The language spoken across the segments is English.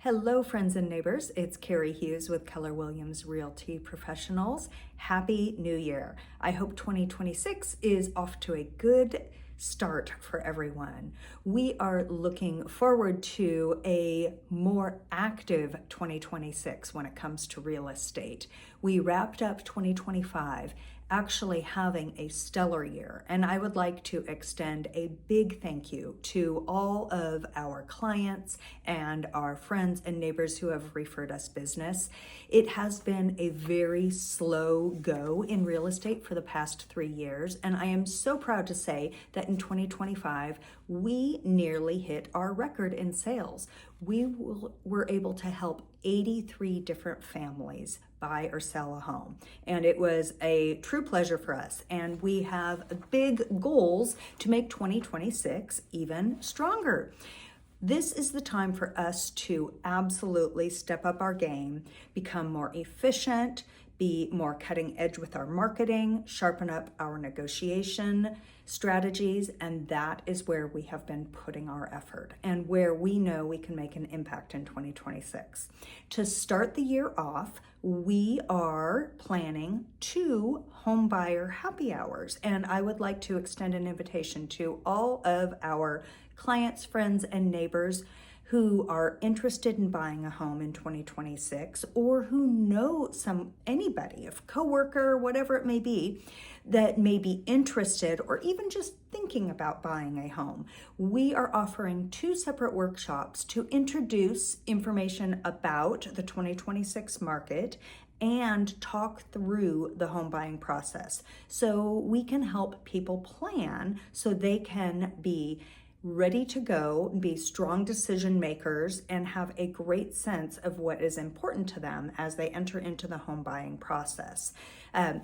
Hello, friends and neighbors. It's Carey Hughes with Keller Williams Realty Professionals. Happy New Year. I hope 2026 is off to a good start for everyone. We are looking forward to a more active 2026 when it comes to real estate. We wrapped up 2025 actually having a stellar year, and I would like to extend a big thank you to all of our clients and our friends and neighbors who have referred us business. It has been a very slow go in real estate for the past 3 years, and I am so proud to say that in 2025 we nearly hit our record in sales. We were able to help 83 different families buy or sell a home. And it was a true pleasure for us. And we have big goals to make 2026 even stronger. This is the time for us to absolutely step up our game, become more efficient, be more cutting edge with our marketing, sharpen up our negotiation strategies, and that is where we have been putting our effort and where we know we can make an impact in 2026. To start the year off, we are planning 2 home buyer happy hours, and I would like to extend an invitation to all of our clients, friends, and neighbors who are interested in buying a home in 2026, or who know anybody, a coworker, whatever it may be, that may be interested or even just thinking about buying a home. We are offering 2 separate workshops to introduce information about the 2026 market and talk through the home buying process, so we can help people plan so they can be ready to go, be strong decision makers, and have a great sense of what is important to them as they enter into the home buying process.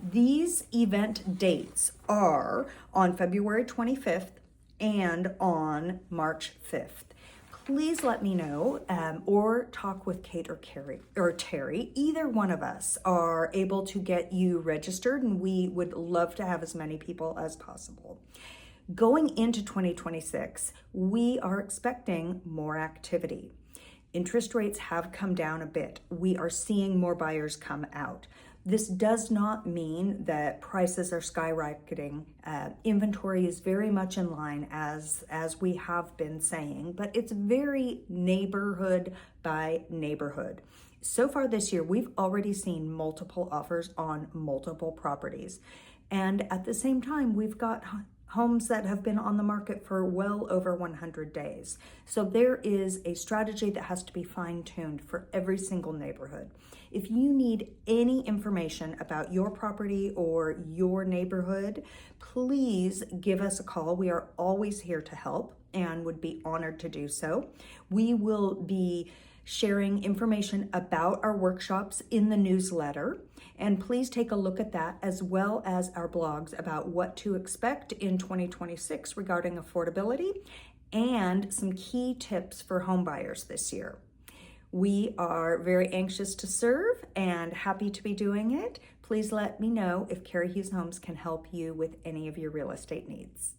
These event dates are on February 25th and on March 5th. Please let me know or talk with Kate or Carey or Terry. Either one of us are able to get you registered, and we would love to have as many people as possible. Going into 2026, we are expecting more activity. Interest rates have come down a bit. We are seeing more buyers come out. This does not mean that prices are skyrocketing. Inventory is very much in line as we have been saying, but it's very neighborhood by neighborhood. So far this year, we've already seen multiple offers on multiple properties. And at the same time, we've got homes that have been on the market for well over 100 days. So there is a strategy that has to be fine-tuned for every single neighborhood. If you need any information about your property or your neighborhood, please give us a call. We are always here to help and would be honored to do so. We will be sharing information about our workshops in the newsletter, and please take a look at that, as well as our blogs about what to expect in 2026 regarding affordability and some key tips for home buyers this year. We are very anxious to serve and happy to be doing it. Please let me know if Carey Hughes Homes can help you with any of your real estate needs.